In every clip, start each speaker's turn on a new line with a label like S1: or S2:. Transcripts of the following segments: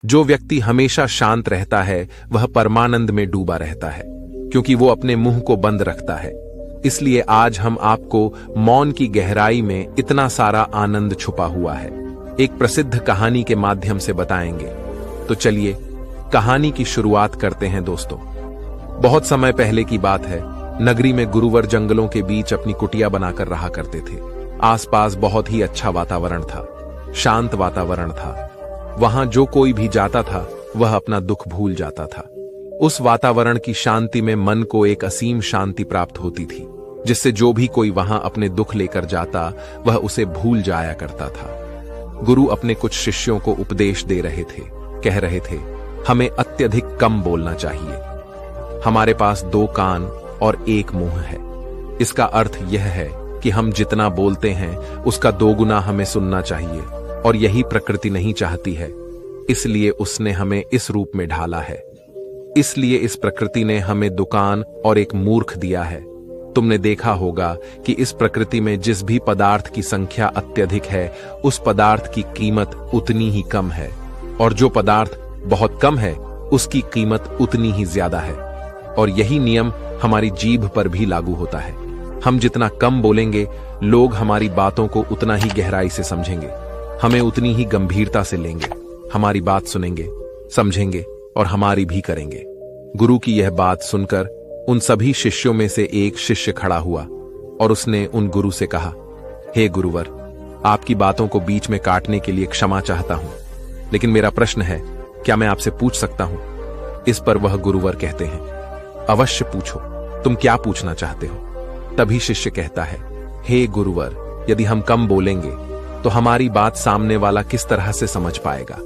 S1: जो व्यक्ति हमेशा शांत रहता है वह परमानंद में डूबा रहता है, क्योंकि वो अपने मुंह को बंद रखता है। इसलिए आज हम आपको मौन की गहराई में इतना सारा आनंद छुपा हुआ है एक प्रसिद्ध कहानी के माध्यम से बताएंगे। तो चलिए कहानी की शुरुआत करते हैं दोस्तों। बहुत समय पहले की बात है। नगरी में गुरुवर जंगलों के बीच अपनी कुटिया बनाकर रहा करते थे। आसपास बहुत ही अच्छा वातावरण था, शांत वातावरण था। वहां जो कोई भी जाता था वह अपना दुख भूल जाता था। उस वातावरण की शांति में मन को एक असीम शांति प्राप्त होती थी, जिससे जो भी कोई वहां अपने दुख लेकर जाता वह उसे भूल जाया करता था। गुरु अपने कुछ शिष्यों को उपदेश दे रहे थे। कह रहे थे, हमें अत्यधिक कम बोलना चाहिए। हमारे पास 2 कान और 1 मुंह है। इसका अर्थ यह है कि हम जितना बोलते हैं उसका 2 गुना हमें सुनना चाहिए, और यही प्रकृति नहीं चाहती है। इसलिए उसने हमें इस रूप में ढाला है। इसलिए इस प्रकृति ने हमें दुकान और एक मूर्ख दिया है। तुमने देखा होगा कि इस प्रकृति में जिस भी पदार्थ की संख्या अत्यधिक है उस पदार्थ की कीमत उतनी ही कम है, और जो पदार्थ बहुत कम है उसकी कीमत उतनी ही ज्यादा है। और यही नियम हमारी जीभ पर भी लागू होता है। हम जितना कम बोलेंगे लोग हमारी बातों को उतना ही गहराई से समझेंगे, हमें उतनी ही गंभीरता से लेंगे, हमारी बात सुनेंगे, समझेंगे और हमारी भी करेंगे। गुरु की यह बात सुनकर उन सभी शिष्यों में से एक शिष्य खड़ा हुआ और उसने उन गुरु से कहा, हे गुरुवर, आपकी बातों को बीच में काटने के लिए क्षमा चाहता हूं, लेकिन मेरा प्रश्न है, क्या मैं आपसे पूछ सकता हूं? इस पर वह गुरुवर कहते हैं, अवश्य पूछो, तुम क्या पूछना चाहते हो? तभी शिष्य कहता है, हे गुरुवर, यदि हम कम बोलेंगे तो हमारी बात सामने वाला किस तरह से समझ पाएगा?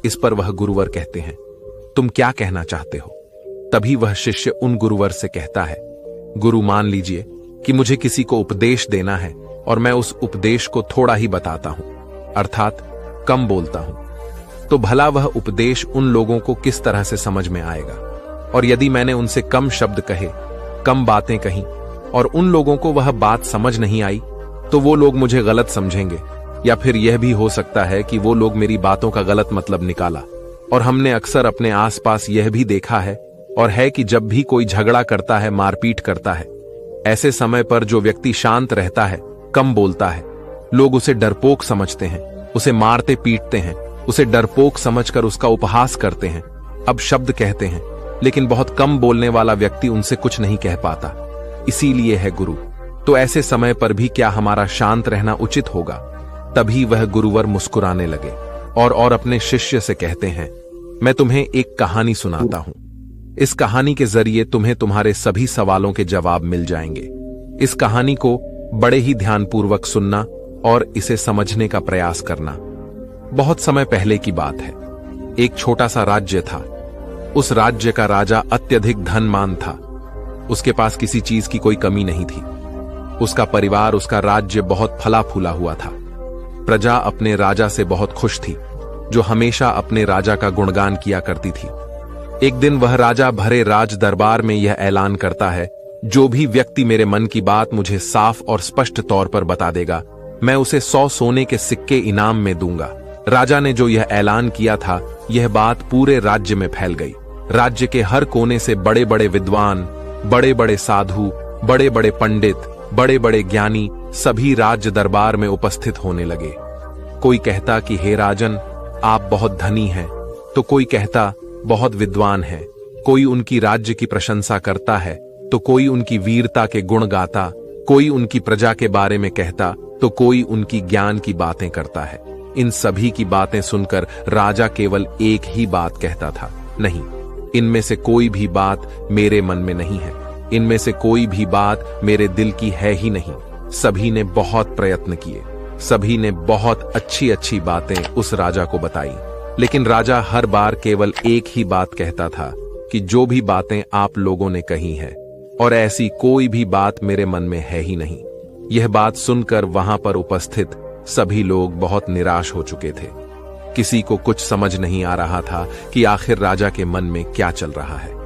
S1: इस पर वह गुरुवर कहते हैं, तुम क्या कहना चाहते हो? तभी वह शिष्य उन गुरुवर से कहता है, गुरु, मान लीजिए कि मुझे किसी को उपदेश देना है और मैं उस उपदेश को थोड़ा ही बताता हूं, अर्थात कम बोलता हूं, तो भला वह उपदेश उन लोगों को किस तरह से समझ में आएगा? और यदि मैंने उनसे कम शब्द कहे, कम बातें कहीं और उन लोगों को वह बात समझ नहीं आई, तो वो लोग मुझे गलत समझेंगे, या फिर यह भी हो सकता है कि वो लोग मेरी बातों का गलत मतलब निकाला। और हमने अक्सर अपने आसपास यह भी देखा है और है कि जब भी कोई झगड़ा करता है, मारपीट करता है, ऐसे समय पर जो व्यक्ति शांत रहता है, कम बोलता है, लोग उसे डरपोक समझते हैं, उसे मारते पीटते हैं, उसे डरपोक समझकर उसका उपहास करते हैं, अब शब्द कहते हैं, लेकिन बहुत कम बोलने वाला व्यक्ति उनसे कुछ नहीं कह पाता। इसीलिए है गुरु। तो ऐसे समय पर भी क्या हमारा शांत रहना उचित होगा? तभी वह गुरुवर मुस्कुराने लगे और अपने शिष्य से कहते हैं, मैं तुम्हें एक कहानी सुनाता हूं। इस कहानी के जरिए तुम्हें तुम्हारे सभी सवालों के जवाब मिल जाएंगे। इस कहानी को बड़े ही ध्यानपूर्वक सुनना और इसे समझने का प्रयास करना। बहुत समय पहले की बात है। एक छोटा सा राज्य था। उस राज्य का राजा अत्यधिक धनवान था। उसके पास किसी चीज की कोई कमी नहीं थी। उसका परिवार, उसका राज्य बहुत फला फूला हुआ था। प्रजा अपने राजा से बहुत खुश थी, जो हमेशा अपने राजा का गुणगान किया करती थी। एक दिन वह राजा भरे राज दरबार में यह ऐलान करता है, जो भी व्यक्ति मेरे मन की बात मुझे साफ और स्पष्ट तौर पर बता देगा, मैं उसे 100 सोने के सिक्के इनाम में दूंगा। राजा ने जो यह ऐलान किया था, यह बात पूरे राज्य में फैल गई। राज्य के हर कोने से बड़े बड़े विद्वान, बड़े बड़े साधु, बड़े बड़े पंडित, बड़े बड़े ज्ञानी सभी राज्य दरबार में उपस्थित होने लगे। कोई कहता कि हे राजन, आप बहुत धनी हैं, तो कोई कहता बहुत विद्वान है। कोई उनकी राज्य की प्रशंसा करता है, तो कोई उनकी वीरता के गुण गाता, कोई उनकी प्रजा के बारे में कहता, तो कोई उनकी ज्ञान की बातें करता है। इन सभी की बातें सुनकर राजा केवल एक ही बात कहता था, नहीं, इनमें से कोई भी बात मेरे मन में नहीं है, इनमें से कोई भी बात मेरे दिल की है ही नहीं। सभी ने बहुत प्रयत्न किए, सभी ने बहुत अच्छी अच्छी बातें उस राजा को बताई, लेकिन राजा हर बार केवल एक ही बात कहता था कि जो भी बातें आप लोगों ने कही हैं, और ऐसी कोई भी बात मेरे मन में है ही नहीं। यह बात सुनकर वहां पर उपस्थित सभी लोग बहुत निराश हो चुके थे। किसी को कुछ समझ नहीं आ रहा था कि आखिर राजा के मन में क्या चल रहा है।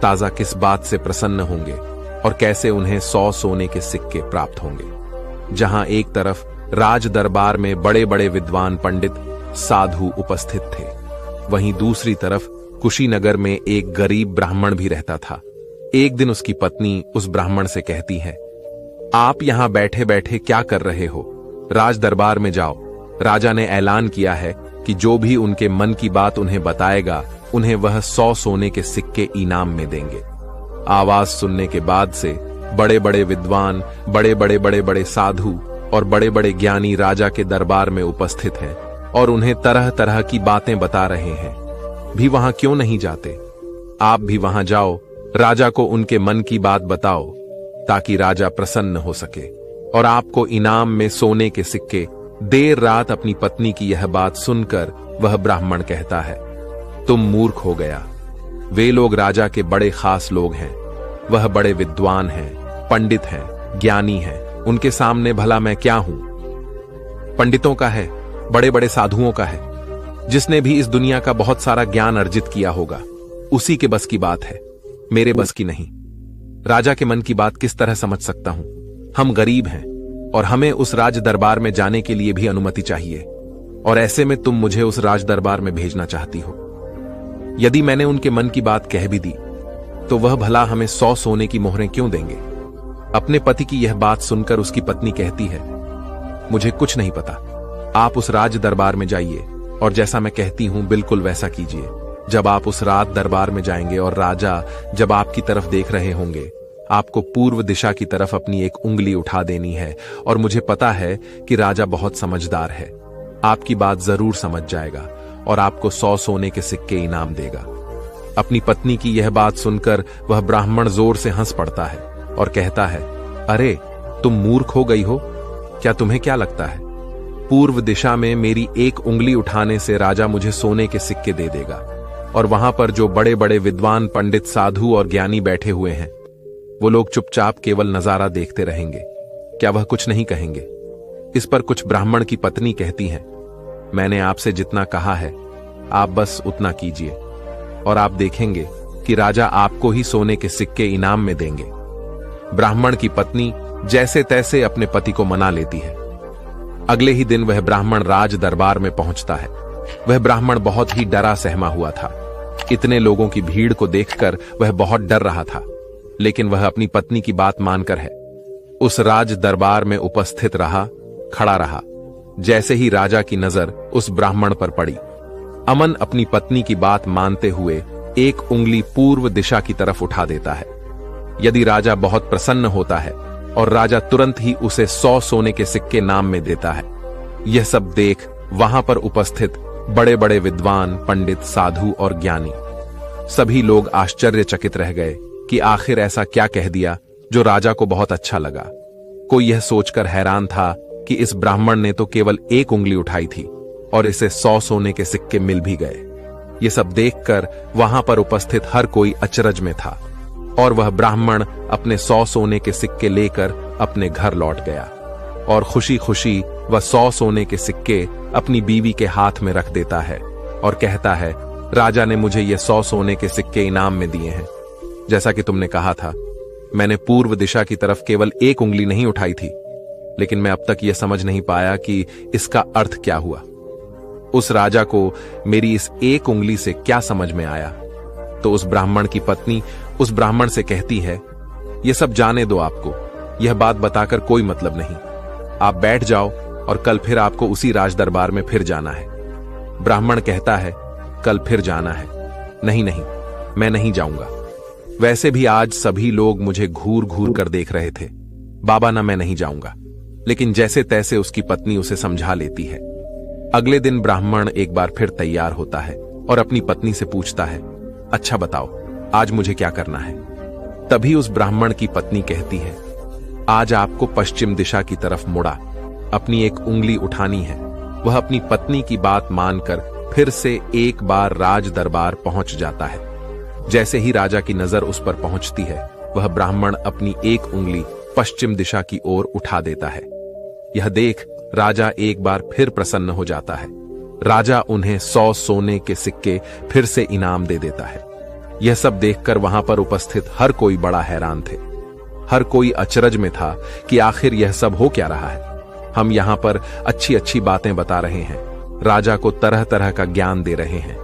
S1: ताजा किस बात से प्रसन्न होंगे और कैसे उन्हें 100 सोने के सिक्के प्राप्त होंगे। जहां एक तरफ राज दरबार में बड़े बड़े विद्वान पंडित साधु उपस्थित थे, वहीं दूसरी तरफ कुशीनगर में एक गरीब ब्राह्मण भी रहता था। एक दिन उसकी पत्नी उस ब्राह्मण से कहती है, आप यहां बैठे बैठे क्या कर रहे हो? राज दरबार में जाओ। राजा ने ऐलान किया है कि जो भी उनके मन की बात उन्हें बताएगा, उन्हें वह 100 सोने के सिक्के इनाम में देंगे। आवाज सुनने के बाद से बड़े बड़े विद्वान, बड़े बड़े साधु और बड़े बड़े ज्ञानी राजा के दरबार में उपस्थित हैं और उन्हें तरह तरह की बातें बता रहे हैं। भी वहां क्यों नहीं जाते? आप भी वहां जाओ, राजा को उनके मन की बात बताओ ताकि राजा प्रसन्न हो सके और आपको इनाम में सोने के सिक्के। देर रात अपनी पत्नी की यह बात सुनकर वह ब्राह्मण कहता है, तुम मूर्ख हो गया। वे लोग राजा के बड़े खास लोग हैं। वह बड़े विद्वान हैं, पंडित हैं, ज्ञानी हैं। उनके सामने भला मैं क्या हूं? पंडितों का है, बड़े बड़े साधुओं का है। जिसने भी इस दुनिया का बहुत सारा ज्ञान अर्जित किया होगा, उसी के बस की बात है, मेरे बस की नहीं। राजा के मन की बात किस तरह समझ सकता हूं? हम गरीब हैं और हमें उस राज दरबार में जाने के लिए भी अनुमति चाहिए, और ऐसे में तुम मुझे उस राज दरबार में भेजना चाहती हो। यदि मैंने उनके मन की बात कह भी दी तो वह भला हमें 100 सोने की मोहरें क्यों देंगे? अपने पति की यह बात सुनकर उसकी पत्नी कहती है, मुझे कुछ नहीं पता। आप उस राज दरबार में जाइए और जैसा मैं कहती हूं बिल्कुल वैसा कीजिए। जब आप उस राज दरबार में जाएंगे और राजा जब आपकी तरफ देख रहे होंगे, आपको पूर्व दिशा की तरफ अपनी एक उंगली उठा देनी है, और मुझे पता है कि राजा बहुत समझदार है। आपकी बात जरूर समझ जाएगा और आपको 100 सोने के सिक्के इनाम देगा। अपनी पत्नी की यह बात सुनकर वह ब्राह्मण जोर से हंस पड़ता है और कहता है, अरे तुम मूर्ख हो गई हो? क्या तुम्हें क्या लगता है पूर्व दिशा में मेरी एक उंगली उठाने से राजा मुझे सोने के सिक्के दे देगा, और वहां पर जो बड़े बड़े विद्वान, पंडित, साधु और ज्ञानी बैठे हुए हैं, वो लोग चुपचाप केवल नजारा देखते रहेंगे? क्या वह कुछ नहीं कहेंगे? इस पर कुछ ब्राह्मण की पत्नी कहती है, मैंने आपसे जितना कहा है आप बस उतना कीजिए और आप देखेंगे कि राजा आपको ही सोने के सिक्के इनाम में देंगे। ब्राह्मण की पत्नी जैसे तैसे अपने पति को मना लेती है। अगले ही दिन वह ब्राह्मण राज दरबार में पहुंचता है। वह ब्राह्मण बहुत ही डरा सहमा हुआ था। इतने लोगों की भीड़ को देखकर वह बहुत डर रहा था, लेकिन वह अपनी पत्नी की बात मानकर है उस राज दरबार में उपस्थित रहा, खड़ा रहा। जैसे ही राजा की नजर उस ब्राह्मण पर पड़ी, अमन अपनी पत्नी की बात मानते हुए एक उंगली पूर्व दिशा की तरफ उठा देता है। यदि राजा बहुत प्रसन्न होता है और राजा तुरंत ही उसे 100 सोने के सिक्के नाम में देता है। यह सब देख वहां पर उपस्थित बड़े बड़े विद्वान, पंडित, साधु और ज्ञानी सभी लोग आश्चर्यचकित रह गए कि आखिर ऐसा क्या कह दिया जो राजा को बहुत अच्छा लगा। कोई यह सोचकर हैरान था कि इस ब्राह्मण ने तो केवल एक उंगली उठाई थी और इसे 100 सोने के सिक्के मिल भी गए। ये सब देखकर वहां पर उपस्थित हर कोई अचरज में था और वह ब्राह्मण अपने 100 सोने के सिक्के लेकर अपने घर लौट गया और खुशी खुशी वह 100 सोने के सिक्के अपनी बीवी के हाथ में रख देता है और कहता है, राजा ने मुझे ये 100 सोने के सिक्के इनाम में दिए हैं। जैसा कि तुमने कहा था, मैंने पूर्व दिशा की तरफ केवल एक उंगली नहीं उठाई थी, लेकिन मैं अब तक यह समझ नहीं पाया कि इसका अर्थ क्या हुआ। उस राजा को मेरी इस एक उंगली से क्या समझ में आया? तो उस ब्राह्मण की पत्नी उस ब्राह्मण से कहती है, यह सब जाने दो, आपको यह बात बताकर कोई मतलब नहीं। आप बैठ जाओ और कल फिर आपको उसी राज दरबार में फिर जाना है। ब्राह्मण कहता है, कल फिर जाना है? नहीं नहीं, मैं नहीं जाऊंगा। वैसे भी आज सभी लोग मुझे घूर घूर कर देख रहे थे। बाबा ना, मैं नहीं जाऊंगा। लेकिन जैसे तैसे उसकी पत्नी उसे समझा लेती है। अगले दिन ब्राह्मण एक बार फिर तैयार होता है और अपनी पत्नी से पूछता है, अच्छा बताओ आज मुझे क्या करना है? तभी उस ब्राह्मण की पत्नी कहती है, आज आपको पश्चिम दिशा की तरफ मुड़ा अपनी एक उंगली उठानी है। वह अपनी पत्नी की बात मानकर फिर से एक बार राज दरबार पहुंच जाता है। जैसे ही राजा की नजर उस पर पहुंचती है, वह ब्राह्मण अपनी एक उंगली पश्चिम दिशा की ओर उठा देता है। यह देख राजा एक बार फिर प्रसन्न हो जाता है। राजा उन्हें 100 सोने के सिक्के फिर से इनाम दे देता है। यह सब देखकर वहां पर उपस्थित हर कोई बड़ा हैरान थे। हर कोई अचरज में था कि आखिर यह सब हो क्या रहा है। हम यहाँ पर अच्छी अच्छी बातें बता रहे हैं, राजा को तरह तरह का ज्ञान दे रहे हैं,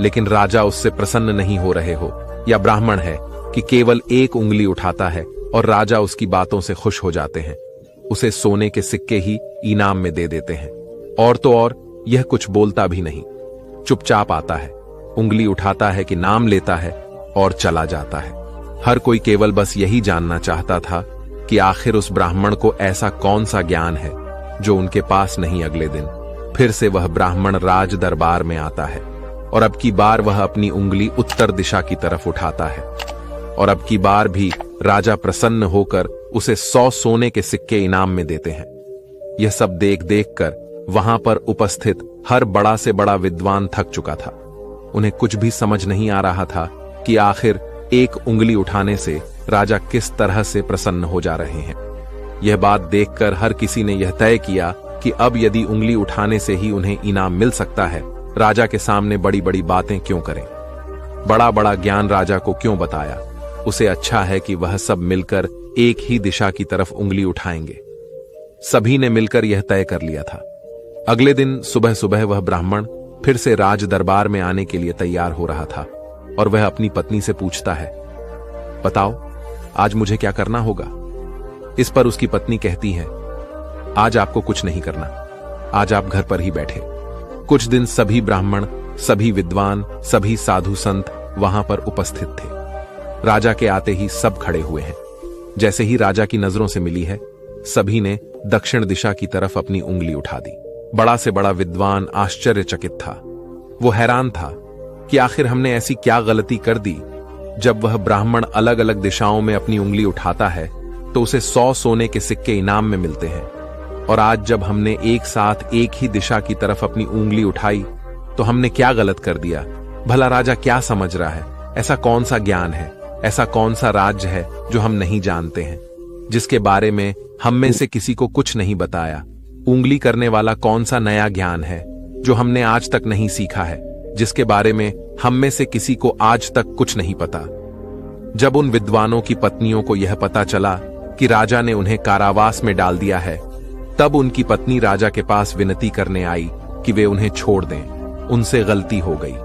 S1: लेकिन राजा उससे प्रसन्न नहीं हो रहे हो, या ब्राह्मण है कि केवल एक उंगली उठाता है और राजा उसकी बातों से खुश हो जाते हैं, उसे सोने के सिक्के ही इनाम में दे देते हैं। और तो और यह कुछ बोलता भी नहीं, चुपचाप आता है, उंगली उठाता है कि नाम लेता है और चला जाता है। हर कोई केवल बस यही जानना चाहता था कि आखिर उस ब्राह्मण को ऐसा कौन सा ज्ञान है जो उनके पास नहीं। अगले दिन फिर से वह ब्राह्मण राज दरबार में आता है और अब की बार वह अपनी उंगली उत्तर दिशा की तरफ उठाता है और अब की बार भी राजा प्रसन्न होकर उसे 100 सोने के सिक्के इनाम में देते हैं। यह सब देख देख कर वहां पर उपस्थित हर बड़ा से बड़ा विद्वान थक चुका था। उन्हें कुछ भी समझ नहीं आ रहा था कि आखिर एक उंगली उठाने से राजा किस तरह से प्रसन्न हो जा रहे हैं। यह बात देखकर हर किसी ने यह तय किया कि अब यदि उंगली उठाने से ही उन्हें इनाम मिल सकता है, राजा के सामने बड़ी बड़ी बातें क्यों करें, बड़ा बड़ा ज्ञान राजा को क्यों बताया। उसे अच्छा है कि वह सब मिलकर एक ही दिशा की तरफ उंगली उठाएंगे। सभी ने मिलकर यह तय कर लिया था। अगले दिन सुबह सुबह वह ब्राह्मण फिर से राज दरबार में आने के लिए तैयार हो रहा था और वह अपनी पत्नी से पूछता है, बताओ आज मुझे क्या करना होगा। इस पर उसकी पत्नी कहती है, आज आपको कुछ नहीं करना, आज आप घर पर ही बैठे। कुछ दिन सभी ब्राह्मण, सभी विद्वान, सभी साधु संत वहां पर उपस्थित थे। राजा के आते ही सब खड़े हुए हैं। जैसे ही राजा की नजरों से मिली है, सभी ने दक्षिण दिशा की तरफ अपनी उंगली उठा दी। बड़ा से बड़ा विद्वान आश्चर्यचकित था। वो हैरान था कि आखिर हमने ऐसी क्या गलती कर दी। जब वह ब्राह्मण अलग अलग दिशाओं में अपनी उंगली उठाता है तो उसे 100 सोने के सिक्के इनाम में मिलते हैं, और आज जब हमने एक साथ एक ही दिशा की तरफ अपनी उंगली उठाई तो हमने क्या गलत कर दिया। भला राजा क्या समझ रहा है, ऐसा कौन सा ज्ञान है, ऐसा कौन सा राज्य है जो हम नहीं जानते हैं, जिसके बारे में हम में से किसी को कुछ नहीं बताया। उंगली करने वाला कौन सा नया ज्ञान है जो हमने आज तक नहीं सीखा है, जिसके बारे में हम में से किसी को आज तक कुछ नहीं पता। जब उन विद्वानों की पत्नियों को यह पता चला कि राजा ने उन्हें कारावास में डाल दिया है, तब उनकी पत्नी राजा के पास विनती करने आई कि वे उन्हें छोड़ दें, उनसे गलती हो गई।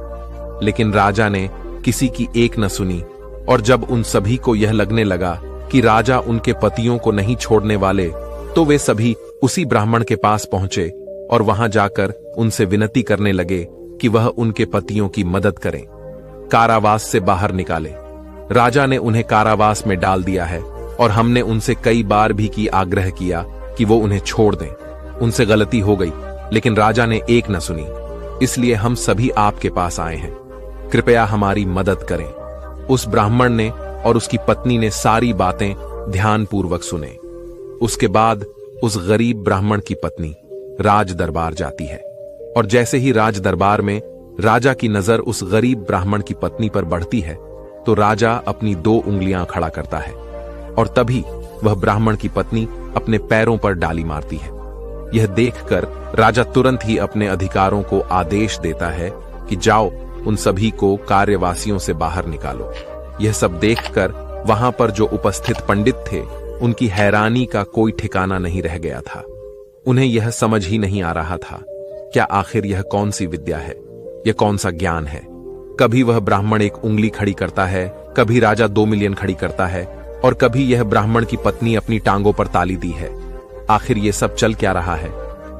S1: लेकिन राजा ने किसी की एक न सुनी, और जब उन सभी को यह लगने लगा कि राजा उनके पतियों को नहीं छोड़ने वाले, तो वे सभी उसी ब्राह्मण के पास पहुंचे और वहां जाकर उनसे विनती करने लगे कि वह उनके पतियों की मदद करें, कारावास से बाहर निकाले। राजा ने उन्हें कारावास में डाल दिया है और हमने उनसे कई बार भी की आग्रह किया कि वो उन्हें छोड़ दें, उनसे गलती हो गई, लेकिन राजा ने एक न सुनी। इसलिए हम सभी आपके पास आए हैं, कृपया हमारी मदद करें। उस ब्राह्मण ने और उसकी पत्नी ने सारी बातें ध्यानपूर्वक सुने। उसके बाद उस गरीब ब्राह्मण की पत्नी राज दरबार जाती है, और जैसे ही राज दरबार में राजा की नजर उस गरीब ब्राह्मण की पत्नी पर बढ़ती है तो राजा अपनी 2 उंगलियां खड़ा करता है, और तभी वह ब्राह्मण की पत्नी अपने पैरों पर डाली मारती है। यह देखकर राजा तुरंत ही अपने अधिकारों को आदेश देता है कि जाओ, उन सभी को कार्यवासियों से बाहर निकालो। यह सब देखकर वहां पर जो उपस्थित पंडित थे, उनकी हैरानी का कोई ठिकाना नहीं रह गया था। उन्हें यह समझ ही नहीं आ रहा था, क्या आखिर यह कौन सी विद्या है, यह कौन सा ज्ञान है। कभी वह ब्राह्मण 1 उंगली खड़ी करता है, कभी राजा 2 मिलियन खड़ी करता है, और कभी यह ब्राह्मण की पत्नी अपनी टांगों पर ताली दी है। आखिर ये सब चल क्या रहा है,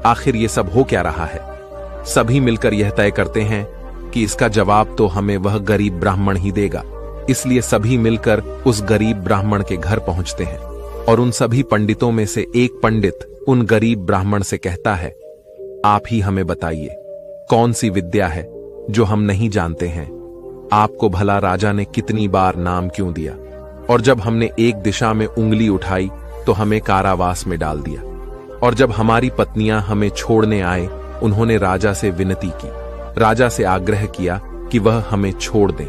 S1: आखिर ये सब हो क्या रहा है। सभी मिलकर यह तय करते हैं कि इसका जवाब तो हमें वह गरीब ब्राह्मण ही देगा। इसलिए सभी मिलकर उस गरीब ब्राह्मण के घर पहुंचते हैं, और उन सभी पंडितों में से एक पंडित उन गरीब ब्राह्मण से कहता है, आप ही हमें बताइए, कौन सी विद्या है जो हम नहीं जानते हैं। आपको भला राजा ने कितनी बार नाम क्यों दिया, और जब हमने एक दिशा में उंगली उठाई तो हमें कारावास में डाल दिया, और जब हमारी पत्नियां हमें छोड़ने आए, उन्होंने राजा से विनती की, राजा से आग्रह किया कि वह हमें छोड़ दें,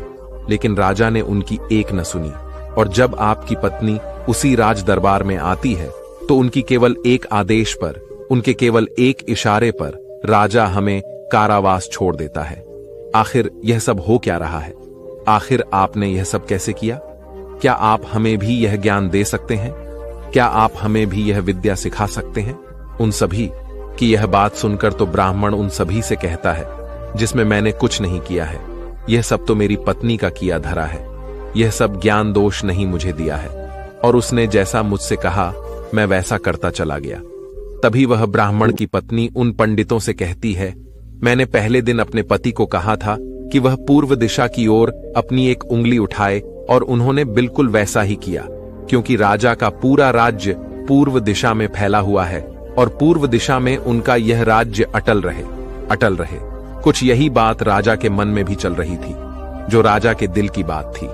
S1: लेकिन राजा ने उनकी एक न सुनी। और जब आपकी पत्नी उसी राज दरबार में आती है तो उनकी केवल एक आदेश पर, उनके केवल एक इशारे पर राजा हमें कारावास छोड़ देता है। आखिर यह सब हो क्या रहा है, आखिर आपने यह सब कैसे किया। क्या आप हमें भी यह ज्ञान दे सकते हैं, क्या आप हमें भी यह विद्या सिखा सकते हैं। उन सभी की यह बात सुनकर तो ब्राह्मण उन सभी से कहता है, जिसमें मैंने कुछ नहीं किया है, यह सब तो मेरी पत्नी का किया धरा है, यह सब ज्ञान दोष नहीं मुझे दिया है। और उसने जैसा मुझसे कहा मैं वैसा करता चला गया। तभी वह ब्राह्मण की पत्नी उन पंडितों से कहती है, मैंने पहले दिन अपने पति को कहा था कि वह पूर्व दिशा की ओर अपनी एक उंगली उठाए, और उन्होंने बिल्कुल वैसा ही किया, क्योंकि राजा का पूरा राज्य पूर्व दिशा में फैला हुआ है और पूर्व दिशा में उनका यह राज्य अटल रहे। कुछ यही बात राजा के मन में भी चल रही थी, जो राजा के दिल की बात थी।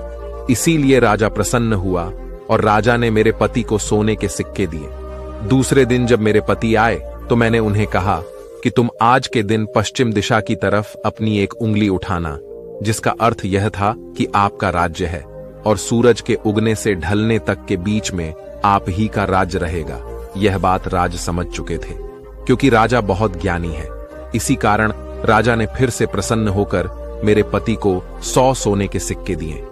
S1: इसीलिए राजा प्रसन्न हुआ और राजा ने मेरे पति को सोने के सिक्के दिए। दूसरे दिन जब मेरे पति आए तो मैंने उन्हें कहा कि तुम आज के दिन पश्चिम दिशा की तरफ अपनी एक उंगली उठाना, जिसका अर्थ यह था कि आपका राज्य है और सूरज के उगने से ढलने तक के बीच में आप ही का राज्य रहेगा। यह बात राज समझ चुके थे, क्योंकि राजा बहुत ज्ञानी है। इसी कारण राजा ने फिर से प्रसन्न होकर मेरे पति को 100 सोने के सिक्के दिए।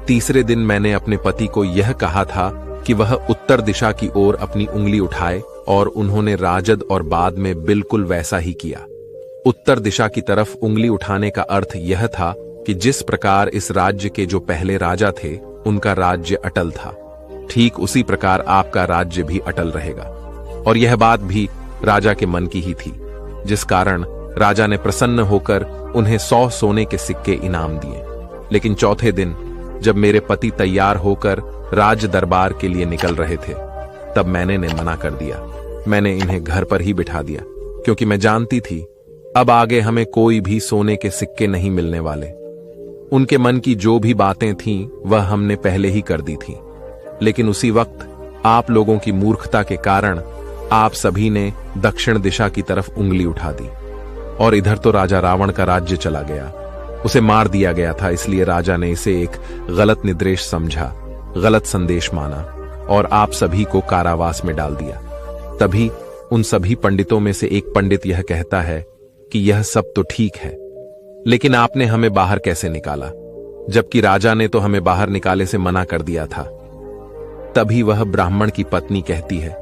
S1: तीसरे दिन मैंने अपने पति को यह कहा था कि वह उत्तर दिशा की ओर अपनी उंगली उठाए, और उन्होंने राजद और बाद में बिल्कुल वैसा ही किया। उत्तर दिशा की तरफ उंगली उठाने का अर्थ यह था कि जिस प्रकार इस राज्य के जो पहले राजा थे उनका राज्य अटल था, ठीक उसी प्रकार आपका राज्य भी अटल रहेगा। और यह बात भी राजा के मन की ही थी, जिस कारण राजा ने प्रसन्न होकर उन्हें 100 सोने के सिक्के इनाम दिए। लेकिन चौथे दिन जब मेरे पति तैयार होकर राज दरबार के लिए निकल रहे थे, तब मैंने मना कर दिया। मैंने इन्हें घर पर ही बिठा दिया, क्योंकि मैं जानती थी अब आगे हमें कोई भी सोने के सिक्के नहीं मिलने वाले। उनके मन की जो भी बातें थीं वह हमने पहले ही कर दी थी। लेकिन उसी वक्त आप लोगों की मूर्खता के कारण आप सभी ने दक्षिण दिशा की तरफ उंगली उठा दी, और इधर तो राजा रावण का राज्य चला गया। उसे मार दिया गया था, इसलिए राजा ने इसे एक गलत निर्देश समझा, गलत संदेश माना और आप सभी को कारावास में डाल दिया। तभी उन सभी पंडितों में से एक पंडित यह कहता है कि यह सब तो ठीक है, लेकिन आपने हमें बाहर कैसे निकाला, जबकि राजा ने तो हमें बाहर निकाले से मना कर दिया था। तभी वह ब्राह्मण की पत्नी कहती है,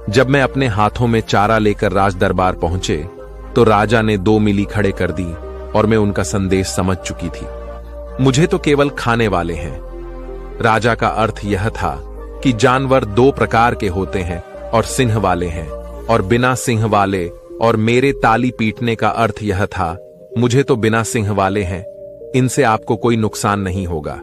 S1: जब मैं अपने हाथों में चारा लेकर राज दरबार पहुंचे तो राजा ने 2 मिली खड़े कर दी, और मैं उनका संदेश समझ चुकी थी। मुझे तो केवल खाने वाले हैं। राजा का अर्थ यह था कि जानवर 2 प्रकार के होते हैं, और सिंह वाले हैं और बिना सिंह वाले, और मेरे ताली पीटने का अर्थ यह था मुझे तो बिना सिंह वाले हैं, इनसे आपको कोई नुकसान नहीं होगा।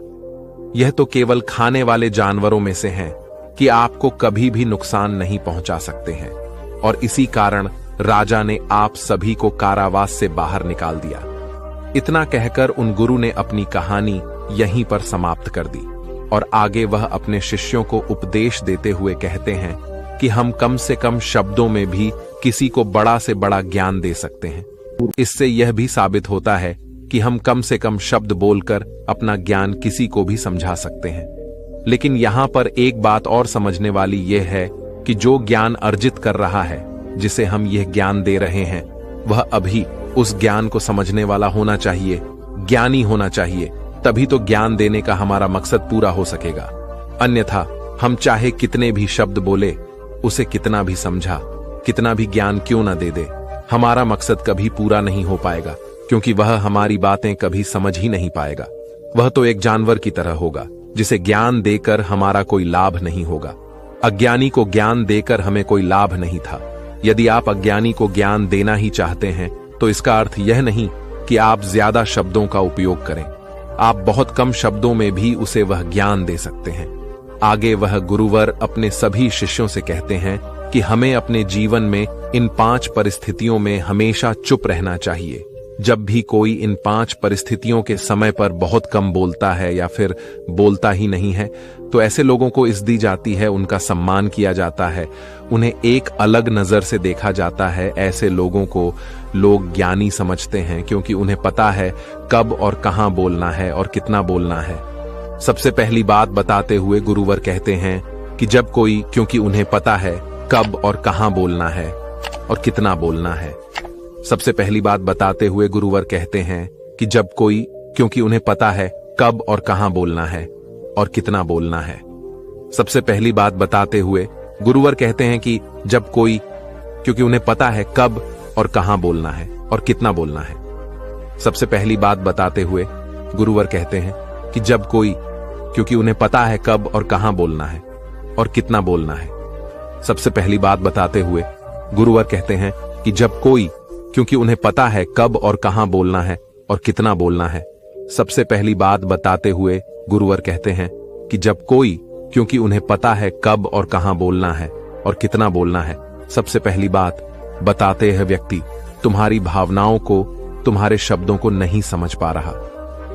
S1: यह तो केवल खाने वाले जानवरों में से हैं कि आपको कभी भी नुकसान नहीं पहुंचा सकते हैं। और इसी कारण राजा ने आप सभी को कारावास से बाहर निकाल दिया। इतना कहकर उन गुरु ने अपनी कहानी यहीं पर समाप्त कर दी, और आगे वह अपने शिष्यों को उपदेश देते हुए कहते हैं कि हम कम से कम शब्दों में भी किसी को बड़ा से बड़ा ज्ञान दे सकते हैं। इससे यह भी साबित होता है कि हम कम से कम शब्द बोलकर अपना ज्ञान किसी को भी समझा सकते हैं। लेकिन यहां पर एक बात और समझने वाली यह है कि जो ज्ञान अर्जित कर रहा है, जिसे हम यह ज्ञान दे रहे हैं, वह अभी उस ज्ञान को समझने वाला होना चाहिए, ज्ञानी होना चाहिए। तभी तो ज्ञान देने का हमारा मकसद पूरा हो सकेगा। अन्यथा हम चाहे कितने भी शब्द बोले, उसे कितना भी समझा, कितना भी ज्ञान क्यों न दे दे, हमारा मकसद कभी पूरा नहीं हो पाएगा, क्योंकि वह हमारी बातें कभी समझ ही नहीं पाएगा। वह तो एक जानवर की तरह होगा, जिसे ज्ञान देकर हमारा कोई लाभ नहीं होगा। अज्ञानी को ज्ञान देकर हमें कोई लाभ नहीं था। यदि आप अज्ञानी को ज्ञान देना ही चाहते हैं, तो इसका अर्थ यह नहीं कि आप ज्यादा शब्दों का उपयोग करें। आप बहुत कम शब्दों में भी उसे वह ज्ञान दे सकते हैं। आगे वह गुरुवर अपने सभी शिष्यों से कहते हैं कि हमें अपने जीवन में इन 5 परिस्थितियों में हमेशा चुप रहना चाहिए। जब भी कोई इन 5 परिस्थितियों के समय पर बहुत कम बोलता है या फिर बोलता ही नहीं है, तो ऐसे लोगों को इज्जत दी जाती है, उनका सम्मान किया जाता है, उन्हें एक अलग नजर से देखा जाता है। ऐसे लोगों को लोग ज्ञानी समझते हैं, क्योंकि उन्हें पता है कब और कहां बोलना है और कितना बोलना है। सबसे पहली बात बताते हुए गुरुवर कहते हैं कि जब कोई, क्योंकि उन्हें पता है कब और कहां बोलना है और कितना बोलना है। सबसे पहली बात बताते हुए गुरुवर कहते हैं कि जब कोई, क्योंकि उन्हें पता है कब और कहां बोलना है और कितना बोलना है। सबसे पहली बात बताते हुए गुरुवर कहते हैं कि जब कोई, क्योंकि उन्हें पता है कब और कहां बोलना है और कितना बोलना है। सबसे पहली बात बताते हुए गुरुवर कहते हैं कि जब कोई, क्योंकि उन्हें पता है कब और कहां बोलना है और कितना बोलना है। सबसे पहली बात बताते हुए गुरुवर कहते हैं कि जब कोई, क्योंकि उन्हें पता है कब और कहां बोलना है और कितना बोलना है। सबसे पहली बात बताते हुए गुरुवर कहते हैं कि जब कोई, क्योंकि उन्हें पता है कब और कहां बोलना है और कितना बोलना है। सबसे पहली बात बताते हैं व्यक्ति तुम्हारी भावनाओं को, तुम्हारे शब्दों को नहीं समझ पा रहा।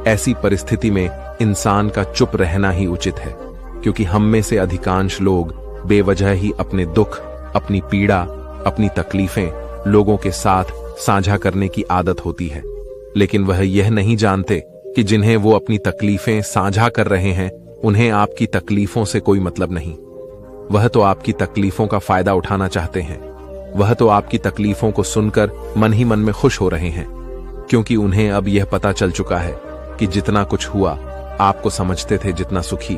S1: ऐसी परिस्थिति में इंसान का चुप रहना ही उचित है, क्योंकि हम में से अधिकांश लोग बेवजह ही अपने दुख, अपनी पीड़ा, अपनी तकलीफें लोगों के साथ साझा करने की आदत होती है। लेकिन वह यह नहीं जानते कि जिन्हें वो अपनी तकलीफें साझा कर रहे हैं उन्हें आपकी तकलीफों से कोई मतलब नहीं। वह तो आपकी तकलीफों का फायदा उठाना चाहते हैं। वह तो आपकी तकलीफों को सुनकर मन ही मन में खुश हो रहे हैं, क्योंकि उन्हें अब यह पता चल चुका है कि जितना कुछ हुआ आपको समझते थे, जितना सुखी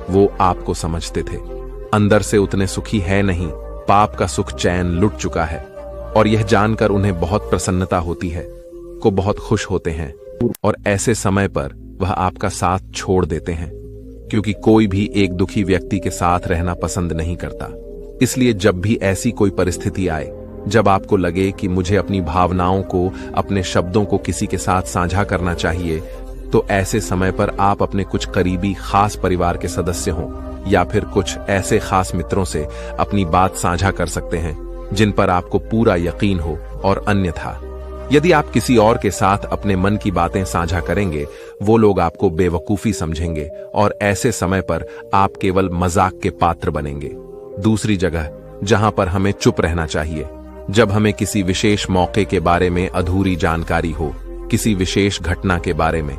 S1: वो आपको समझते थे, अंदर से उतने सुखी है नहीं। पाप का सुख चैन लुट चुका है। और यह जानकर उन्हें बहुत प्रसन्नता होती है, को बहुत खुश होते हैं। और ऐसे समय पर वह आपका साथ छोड़ देते हैं, क्योंकि कोई भी एक दुखी व्यक्ति के साथ रहना पसंद नहीं करता। इसलिए जब भी ऐसी कोई परिस्थिति आए, जब आपको लगे कि मुझे अपनी भावनाओं को, अपने शब्दों को किसी के साथ साझा करना चाहिए, तो ऐसे समय पर आप अपने कुछ करीबी खास परिवार के सदस्य हों या फिर कुछ ऐसे खास मित्रों से अपनी बात साझा कर सकते हैं जिन पर आपको पूरा यकीन हो। और अन्यथा यदि आप किसी और के साथ अपने मन की बातें साझा करेंगे, वो लोग आपको बेवकूफी समझेंगे और ऐसे समय पर आप केवल मजाक के पात्र बनेंगे। दूसरी जगह जहां पर हमें चुप रहना चाहिए, जब हमें किसी विशेष मौके के बारे में अधूरी जानकारी हो, किसी विशेष घटना के बारे में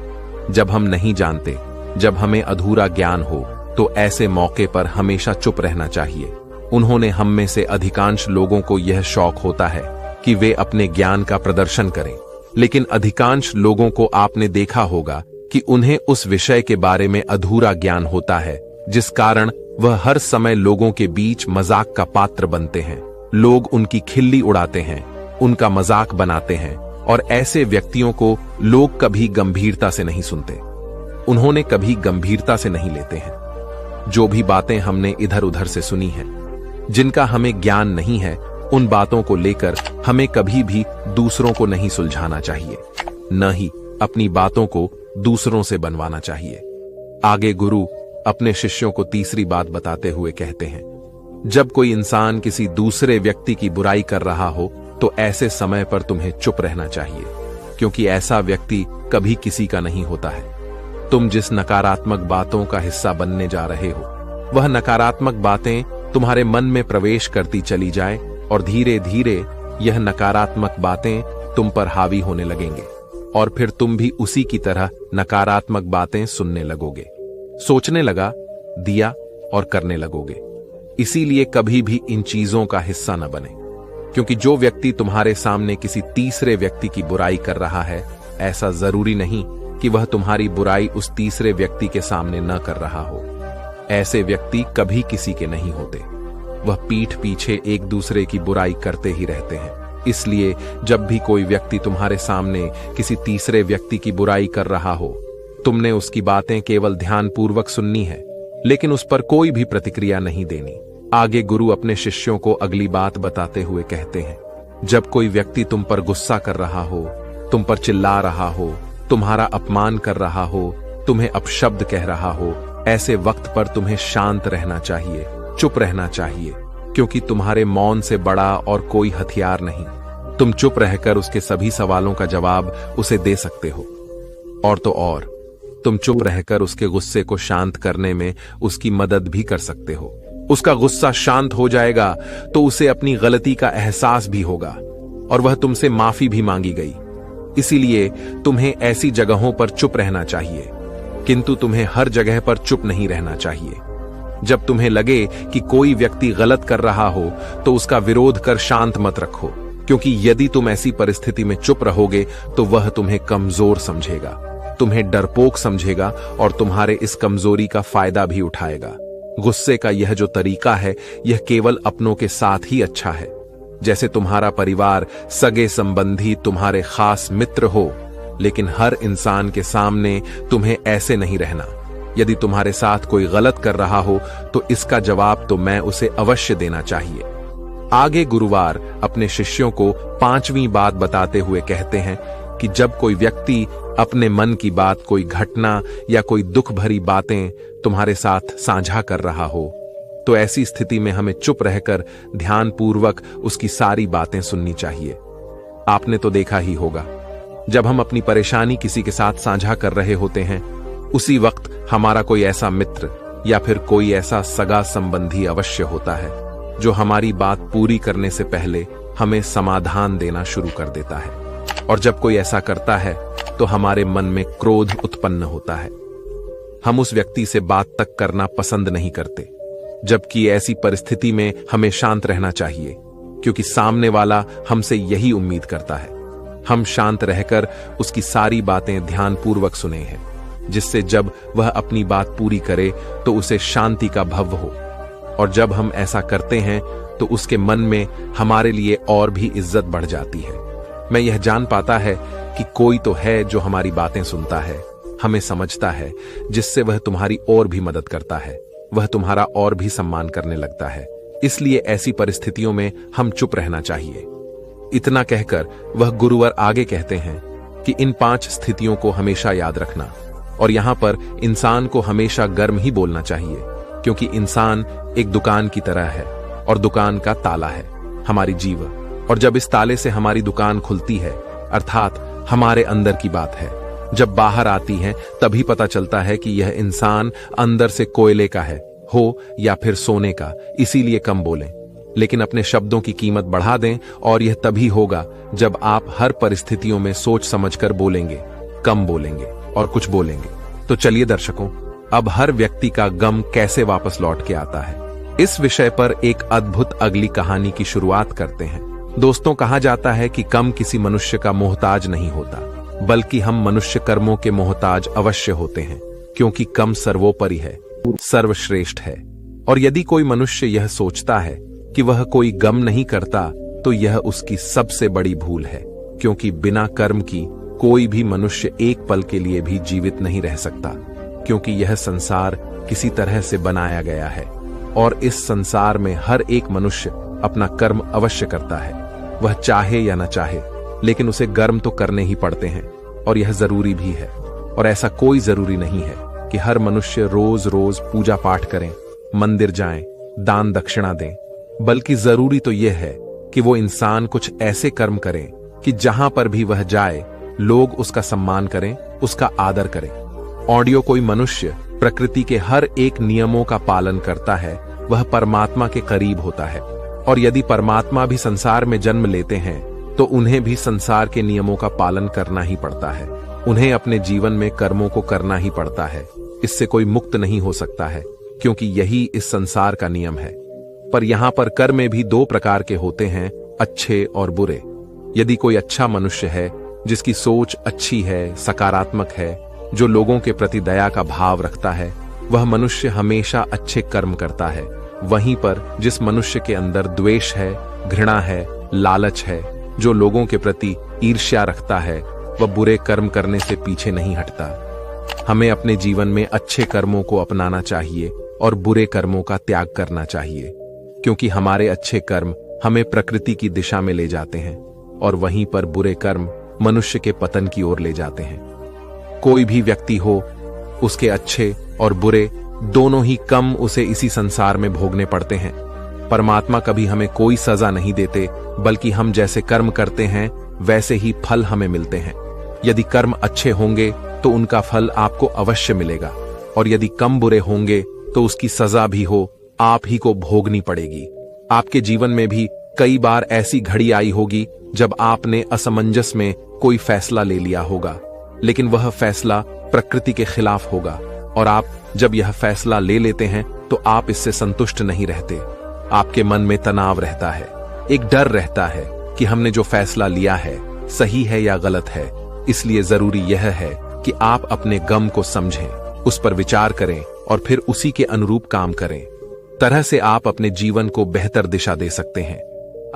S1: जब हम नहीं जानते, जब हमें अधूरा ज्ञान हो, तो ऐसे मौके पर हमेशा चुप रहना चाहिए। उन्होंने हम में से अधिकांश लोगों को यह शौक होता है कि वे अपने ज्ञान का प्रदर्शन करें, लेकिन अधिकांश लोगों को आपने देखा होगा कि उन्हें उस विषय के बारे में अधूरा ज्ञान होता है, जिस कारण वह हर समय लोगों के बीच मजाक का पात्र बनते हैं। लोग उनकी खिल्ली उड़ाते हैं, उनका मजाक बनाते हैं, और ऐसे व्यक्तियों को लोग कभी गंभीरता से नहीं सुनते, उन्होंने कभी गंभीरता से नहीं लेते हैं। जो भी बातें हमने इधर उधर से सुनी हैं, जिनका हमें ज्ञान नहीं है, उन बातों को लेकर हमें कभी भी दूसरों को नहीं सुलझाना चाहिए, न ही अपनी बातों को दूसरों से बनवाना चाहिए। आगे गुरु अपने शिष्यों को तीसरी बात बताते हुए कहते हैं, जब कोई इंसान किसी दूसरे व्यक्ति की बुराई कर रहा हो, तो ऐसे समय पर तुम्हें चुप रहना चाहिए, क्योंकि ऐसा व्यक्ति कभी किसी का नहीं होता है। तुम जिस नकारात्मक बातों का हिस्सा बनने जा रहे हो, वह नकारात्मक बातें तुम्हारे मन में प्रवेश करती चली जाए और धीरे धीरे यह नकारात्मक बातें तुम पर हावी होने लगेंगे, और फिर तुम भी उसी की तरह नकारात्मक बातें सुनने लगोगे, सोचने लगा दिया और करने लगोगे। इसीलिए कभी भी इन चीजों का हिस्सा न बने, क्योंकि जो व्यक्ति तुम्हारे सामने किसी तीसरे व्यक्ति की बुराई कर रहा है, ऐसा जरूरी नहीं कि वह तुम्हारी बुराई उस तीसरे व्यक्ति के सामने न कर रहा हो। ऐसे व्यक्ति कभी किसी के नहीं होते, वह पीठ पीछे एक दूसरे की बुराई करते ही रहते हैं। इसलिए जब भी कोई व्यक्ति तुम्हारे सामने किसी तीसरे व्यक्ति की बुराई कर रहा हो, तुमने उसकी बातें केवल ध्यानपूर्वक सुननी है, लेकिन उस पर कोई भी प्रतिक्रिया नहीं देनी। आगे गुरु अपने शिष्यों को अगली बात बताते हुए कहते हैं, जब कोई व्यक्ति तुम पर गुस्सा कर रहा हो, तुम पर चिल्ला रहा हो, तुम्हारा अपमान कर रहा हो, तुम्हें अपशब्द कह रहा हो, ऐसे वक्त पर तुम्हें शांत रहना चाहिए, चुप रहना चाहिए, क्योंकि तुम्हारे मौन से बड़ा और कोई हथियार नहीं। तुम चुप रहकर उसके सभी सवालों का जवाब उसे दे सकते हो, और तो और तुम चुप रहकर उसके गुस्से को शांत करने में उसकी मदद भी कर सकते हो। उसका गुस्सा शांत हो जाएगा तो उसे अपनी गलती का एहसास भी होगा और वह तुमसे माफी भी मांगी गई। इसीलिए तुम्हें ऐसी जगहों पर चुप रहना चाहिए, किंतु तुम्हें हर जगह पर चुप नहीं रहना चाहिए। जब तुम्हें लगे कि कोई व्यक्ति गलत कर रहा हो, तो उसका विरोध कर शांत मत रखो, क्योंकि यदि तुम ऐसी परिस्थिति में चुप रहोगे तो वह तुम्हें कमजोर समझेगा, तुम्हें डरपोक समझेगा और तुम्हारे इस कमजोरी का फायदा भी उठाएगा। गुस्से का यह जो तरीका है, यह केवल अपनों के साथ ही अच्छा है। जैसे तुम्हारा परिवार, सगे संबंधी, तुम्हारे खास मित्र हो, लेकिन हर इंसान के सामने तुम्हें ऐसे नहीं रहना। यदि तुम्हारे साथ कोई गलत कर रहा हो तो इसका जवाब तो मैं उसे अवश्य देना चाहिए। आगे गुरुवार अपने शिष्यों को 5वीं बात बताते हुए कहते हैं कि जब कोई व्यक्ति अपने मन की बात, कोई घटना या कोई दुख भरी बातें तुम्हारे साथ साझा कर रहा हो तो ऐसी स्थिति में हमें चुप रहकर ध्यानपूर्वक उसकी सारी बातें सुननी चाहिए। आपने तो देखा ही होगा, जब हम अपनी परेशानी किसी के साथ साझा कर रहे होते हैं उसी वक्त हमारा कोई ऐसा मित्र या फिर कोई ऐसा सगा संबंधी अवश्य होता है जो हमारी बात पूरी करने से पहले हमें समाधान देना शुरू कर देता है। और जब कोई ऐसा करता है तो हमारे मन में क्रोध उत्पन्न होता है। हम उस व्यक्ति से बात तक करना पसंद नहीं करते, जबकि ऐसी परिस्थिति में हमें शांत रहना चाहिए, क्योंकि सामने वाला हमसे यही उम्मीद करता है। हम शांत रहकर उसकी सारी बातें ध्यानपूर्वक सुने हैं, जिससे जब वह अपनी बात पूरी करे तो उसे शांति का भव हो। और जब हम ऐसा करते हैं तो उसके मन में हमारे लिए और भी इज्जत बढ़ जाती है। मैं यह जान पाता है कि कोई तो है जो हमारी बातें सुनता है, हमें समझता है, जिससे वह तुम्हारी और भी मदद करता है, वह तुम्हारा और भी सम्मान करने लगता है। इसलिए ऐसी परिस्थितियों में हम चुप रहना चाहिए। इतना कहकर वह गुरुवर आगे कहते हैं कि इन 5 स्थितियों को हमेशा याद रखना। और यहां पर इंसान को हमेशा गर्म ही बोलना चाहिए, क्योंकि इंसान एक दुकान की तरह है और दुकान का ताला है हमारी जीव। और जब इस ताले से हमारी दुकान खुलती है, अर्थात हमारे अंदर की बात है, जब बाहर आती है तभी पता चलता है कि यह इंसान अंदर से कोयले का है हो या फिर सोने का। इसीलिए कम बोलें, लेकिन अपने शब्दों की कीमत बढ़ा दें। और यह तभी होगा जब आप हर परिस्थितियों में सोच समझकर बोलेंगे, कम बोलेंगे और कुछ बोलेंगे। तो चलिए दर्शकों, अब हर व्यक्ति का गम कैसे वापस लौट के आता है, इस विषय पर एक अद्भुत अगली कहानी की शुरुआत करते हैं। दोस्तों, कहा जाता है कि कम किसी मनुष्य का मोहताज नहीं होता, बल्कि हम मनुष्य कर्मों के मोहताज अवश्य होते हैं, क्योंकि कम सर्वोपरि है, सर्वश्रेष्ठ है। और यदि कोई मनुष्य यह सोचता है कि वह कोई गम नहीं करता तो यह उसकी सबसे बड़ी भूल है, क्योंकि बिना कर्म की कोई भी मनुष्य एक पल के लिए भी जीवित नहीं रह सकता, क्योंकि यह संसार किसी तरह से बनाया गया है और इस संसार में हर एक मनुष्य अपना कर्म अवश्य करता है, वह चाहे या न चाहे, लेकिन उसे कर्म तो करने ही पड़ते हैं और यह जरूरी भी है। और ऐसा कोई जरूरी नहीं है कि हर मनुष्य रोज रोज पूजा पाठ करें, मंदिर जाएं, दान दक्षिणा दें, बल्कि जरूरी तो यह है कि वो इंसान कुछ ऐसे कर्म करें कि जहां पर भी वह जाए लोग उसका सम्मान करें, उसका आदर करें। ऑडियो कोई मनुष्य प्रकृति के हर एक नियमों का पालन करता है वह परमात्मा के करीब होता है। और यदि परमात्मा भी संसार में जन्म लेते हैं तो उन्हें भी संसार के नियमों का पालन करना ही पड़ता है। उन्हें अपने जीवन में कर्मों को करना ही पड़ता है। इससे कोई मुक्त नहीं हो सकता है, क्योंकि यही इस संसार का नियम है। पर यहाँ पर कर्म भी 2 प्रकार के होते हैं, अच्छे और बुरे। यदि कोई अच्छा मनुष्य है जिसकी सोच अच्छी है, सकारात्मक है, जो लोगों के प्रति दया का भाव रखता है, वह मनुष्य हमेशा अच्छे कर्म करता है। वहीं पर जिस मनुष्य के अंदर द्वेष है, घृणा है, लालच है, जो लोगों के प्रति ईर्ष्या रखता है, वह बुरे कर्म करने से पीछे नहीं हटता। हमें अपने जीवन में अच्छे कर्मों को अपनाना चाहिए और बुरे कर्मों का त्याग करना चाहिए, क्योंकि हमारे अच्छे कर्म हमें प्रकृति की दिशा में ले जाते हैं और वहीं पर बुरे कर्म मनुष्य के पतन की ओर ले जाते हैं। कोई भी व्यक्ति हो, उसके अच्छे और बुरे दोनों ही कम उसे इसी संसार में भोगने पड़ते हैं। परमात्मा कभी हमें कोई सजा नहीं देते, बल्कि हम जैसे कर्म करते हैं वैसे ही फल हमें मिलते हैं। यदि कर्म अच्छे होंगे तो उनका फल आपको अवश्य मिलेगा, और यदि कम बुरे होंगे तो उसकी सजा भी हो आप ही को भोगनी पड़ेगी। आपके जीवन में भी कई बार ऐसी घड़ी आई होगी जब आपने असमंजस में कोई फैसला ले लिया होगा, लेकिन वह फैसला प्रकृति के खिलाफ होगा, और आप जब यह फैसला ले लेते हैं तो आप इससे संतुष्ट नहीं रहते। आपके मन में तनाव रहता है, एक डर रहता है कि हमने जो फैसला लिया है सही है या गलत है। इसलिए जरूरी यह है कि आप अपने गम को समझें, उस पर विचार करें और फिर उसी के अनुरूप काम करें। तरह से आप अपने जीवन को बेहतर दिशा दे सकते हैं।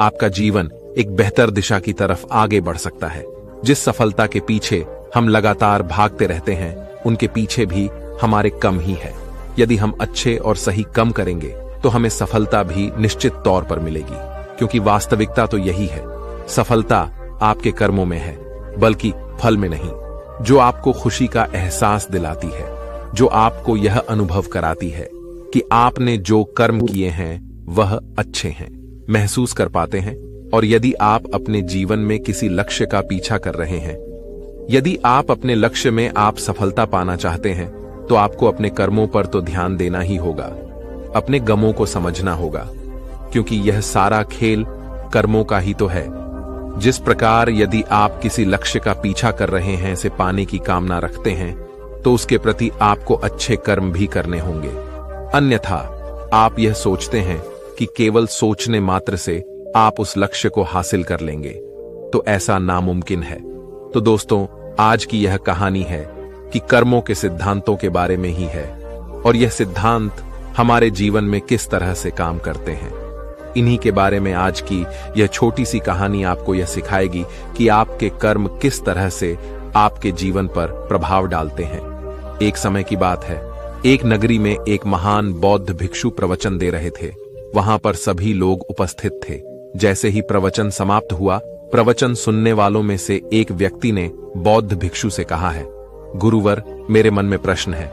S1: आपका जीवन एक बेहतर दिशा की तरफ आगे बढ़ सकता है। जिस सफलता के पीछे हम लगातार भागते रहते हैं, उनके पीछे भी हमारे कम ही है। यदि हम अच्छे और सही कम करेंगे तो हमें सफलता भी निश्चित तौर पर मिलेगी, क्योंकि वास्तविकता तो यही है, सफलता आपके कर्मों में है, बल्कि फल में नहीं। जो आपको खुशी का एहसास दिलाती है, जो आपको यह अनुभव कराती है कि आपने जो कर्म किए हैं वह अच्छे हैं, महसूस कर पाते हैं। और यदि आप अपने जीवन में किसी लक्ष्य का पीछा कर रहे हैं, यदि आप अपने लक्ष्य में आप सफलता पाना चाहते हैं, तो आपको अपने कर्मों पर तो ध्यान देना ही होगा, अपने गमों को समझना होगा, क्योंकि यह सारा खेल कर्मों का ही तो है। जिस प्रकार यदि आप किसी लक्ष्य का पीछा कर रहे हैं, इसे पाने की कामना रखते हैं, तो उसके प्रति आपको अच्छे कर्म भी करने होंगे। अन्यथा आप यह सोचते हैं कि केवल सोचने मात्र से आप उस लक्ष्य को हासिल कर लेंगे, तो ऐसा नामुमकिन है। तो दोस्तों, आज की यह कहानी है कि कर्मों के सिद्धांतों के बारे में ही है, और यह सिद्धांत हमारे जीवन में किस तरह से काम करते हैं। इन्हीं के बारे में आज की यह छोटी सी कहानी आपको यह सिखाएगी कि आपके कर्म किस तरह से आपके जीवन पर प्रभाव डालते हैं। एक समय की बात है, एक नगरी में एक महान बौद्ध भिक्षु प्रवचन दे रहे थे। वहां पर सभी लोग उपस्थित थे। जैसे ही प्रवचन समाप्त हुआ, प्रवचन सुनने वालों में से एक व्यक्ति ने बौद्ध भिक्षु से कहा है, गुरुवर, मेरे मन में प्रश्न है,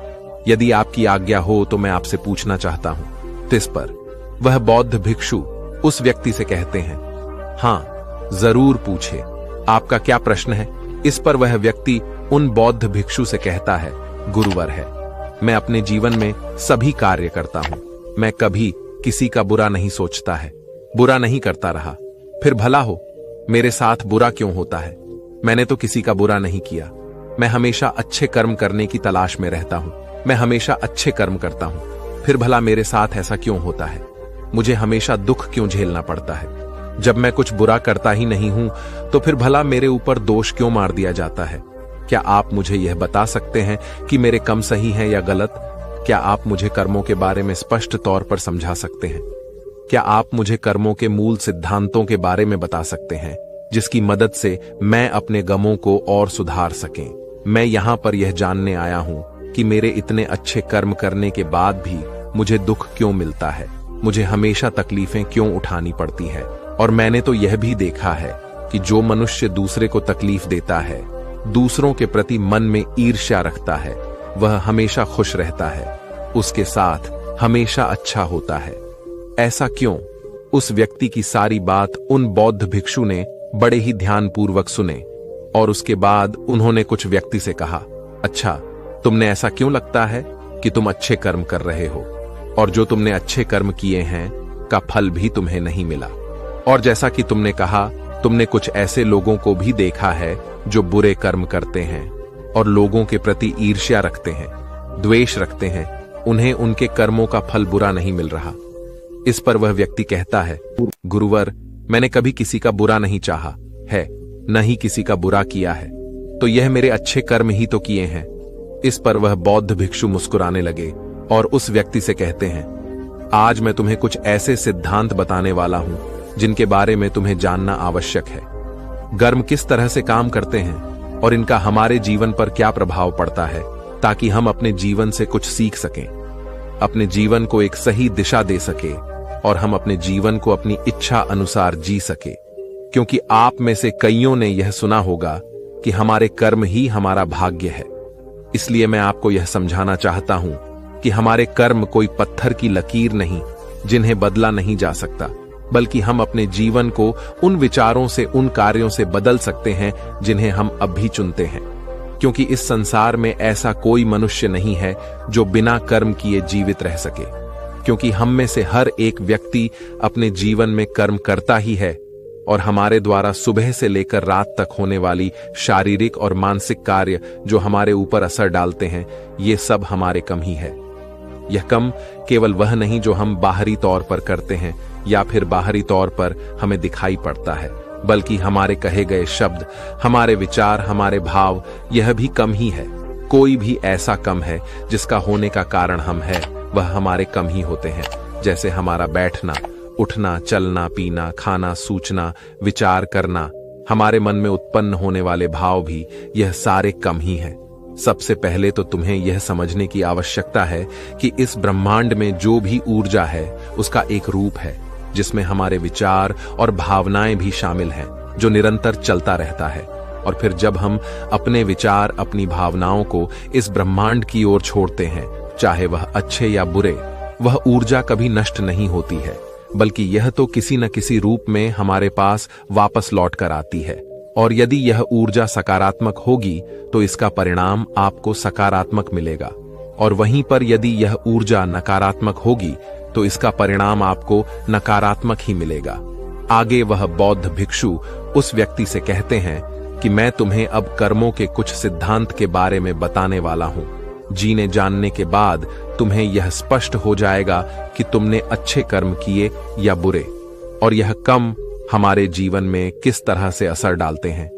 S1: यदि आपकी आज्ञा हो तो मैं आपसे पूछना चाहता हूं। इस पर वह बौद्ध भिक्षु उस व्यक्ति से कहते हैं, हाँ जरूर पूछे, आपका क्या प्रश्न है। इस पर वह व्यक्ति उन बौद्ध भिक्षु से कहता है, गुरुवर है, मैं अपने जीवन में सभी कार्य करता हूं, मैं कभी किसी का बुरा नहीं सोचता है, बुरा नहीं करता रहा, फिर भला हो मेरे साथ बुरा क्यों होता है। मैंने तो किसी का बुरा नहीं किया, मैं हमेशा अच्छे कर्म करने की तलाश में रहता हूं, मैं हमेशा अच्छे कर्म करता हूं, फिर भला मेरे साथ ऐसा क्यों होता है, मुझे हमेशा दुख क्यों झेलना पड़ता है। जब मैं कुछ बुरा करता ही नहीं हूं तो फिर भला मेरे ऊपर दोष क्यों मार दिया जाता है। क्या आप मुझे यह बता सकते हैं कि मेरे कर्म सही हैं या गलत? क्या आप मुझे कर्मों के बारे में स्पष्ट तौर पर समझा सकते हैं? क्या आप मुझे कर्मों के मूल सिद्धांतों के बारे में बता सकते हैं, जिसकी मदद से मैं अपने गमों को और सुधार सकें? मैं यहां पर यह जानने आया हूं कि मेरे इतने अच्छे कर्म करने के बाद भी मुझे दुख क्यों मिलता है, मुझे हमेशा तकलीफें क्यों उठानी पड़ती है। और मैंने तो यह भी देखा है कि जो मनुष्य दूसरे को तकलीफ देता है, दूसरों के प्रति मन में ईर्ष्या रखता है, वह हमेशा खुश रहता है, उसके साथ हमेशा अच्छा होता है। ऐसा क्यों? उस व्यक्ति की सारी बात उन बौद्ध भिक्षु ने बड़े ही ध्यानपूर्वक सुने, और उसके बाद उन्होंने कुछ व्यक्ति से कहा, अच्छा, तुमने ऐसा क्यों लगता है कि तुम अच्छे कर्म कर रहे हो, और जो तुमने अच्छे कर्म किए हैं का फल भी तुम्हें नहीं मिला। और जैसा कि तुमने कहा, तुमने कुछ ऐसे लोगों को भी देखा है जो बुरे कर्म करते हैं और लोगों के प्रति ईर्ष्या रखते हैं, द्वेष रखते हैं, उन्हें उनके कर्मों का फल बुरा नहीं मिल रहा। इस पर वह व्यक्ति कहता है, गुरुवर, मैंने कभी किसी का बुरा नहीं चाहा है, न ही किसी का बुरा किया है, तो यह मेरे अच्छे कर्म ही तो किए हैं। इस पर वह बौद्ध भिक्षु मुस्कुराने लगे और उस व्यक्ति से कहते हैं, आज मैं तुम्हें कुछ ऐसे सिद्धांत बताने वाला हूं जिनके बारे में तुम्हें जानना आवश्यक है। कर्म किस तरह से काम करते हैं और इनका हमारे जीवन पर क्या प्रभाव पड़ता है, ताकि हम अपने जीवन से कुछ सीख सकें, अपने जीवन को एक सही दिशा दे सके और हम अपने जीवन को अपनी इच्छा अनुसार जी सके। क्योंकि आप में से कईयों ने यह सुना होगा कि हमारे कर्म ही हमारा भाग्य है। इसलिए मैं आपको यह समझाना चाहता हूं कि हमारे कर्म कोई पत्थर की लकीर नहीं जिन्हें बदला नहीं जा सकता, बल्कि हम अपने जीवन को उन विचारों से, उन कार्यों से बदल सकते हैं जिन्हें हम अब भी चुनते हैं। क्योंकि इस संसार में ऐसा कोई मनुष्य नहीं है जो बिना कर्म किए जीवित रह सके, क्योंकि हम में से हर एक व्यक्ति अपने जीवन में कर्म करता ही है, और हमारे द्वारा सुबह से लेकर रात तक होने वाली शारीरिक और मानसिक कार्य जो हमारे ऊपर असर डालते हैं, ये सब हमारे कर्म ही है। यह कर्म केवल वह नहीं जो हम बाहरी तौर पर करते हैं या फिर बाहरी तौर पर हमें दिखाई पड़ता है, बल्कि हमारे कहे गए शब्द, हमारे विचार, हमारे भाव, यह भी कर्म ही है। कोई भी ऐसा कर्म है जिसका होने का कारण हम है, वह हमारे कर्म ही होते हैं। जैसे हमारा बैठना, उठना, चलना, पीना, खाना, सूचना, विचार करना, हमारे मन में उत्पन्न होने वाले भाव भी यह सारे कम ही हैं। सबसे पहले तो तुम्हें यह समझने की आवश्यकता है कि इस ब्रह्मांड में जो भी ऊर्जा है उसका एक रूप है, जिसमें हमारे विचार और भावनाएं भी शामिल हैं, जो निरंतर चलता रहता है। और फिर जब हम अपने विचार, अपनी भावनाओं को इस ब्रह्मांड की ओर छोड़ते हैं, चाहे वह अच्छे या बुरे, वह ऊर्जा कभी नष्ट नहीं होती है, बल्कि यह तो किसी न किसी रूप में हमारे पास वापस लौट कर आती है। और यदि यह ऊर्जा सकारात्मक होगी तो इसका परिणाम आपको सकारात्मक मिलेगा, और वहीं पर यदि यह ऊर्जा नकारात्मक होगी तो इसका परिणाम आपको नकारात्मक ही मिलेगा। आगे वह बौद्ध भिक्षु उस व्यक्ति से कहते हैं कि मैं तुम्हें अब कर्मों के कुछ सिद्धांत के बारे में बताने वाला हूं। जीने जानने के बाद तुम्हें यह स्पष्ट हो जाएगा कि तुमने अच्छे कर्म किए या बुरे, और यह कर्म हमारे जीवन में किस तरह से असर डालते हैं,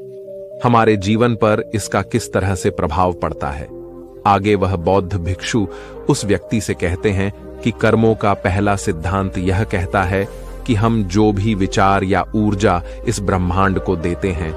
S1: हमारे जीवन पर इसका किस तरह से प्रभाव पड़ता है। आगे वह बौद्ध भिक्षु उस व्यक्ति से कहते हैं कि कर्मों का पहला सिद्धांत यह कहता है कि हम जो भी विचार या ऊर्जा इस ब्रह्मांड को देते हैं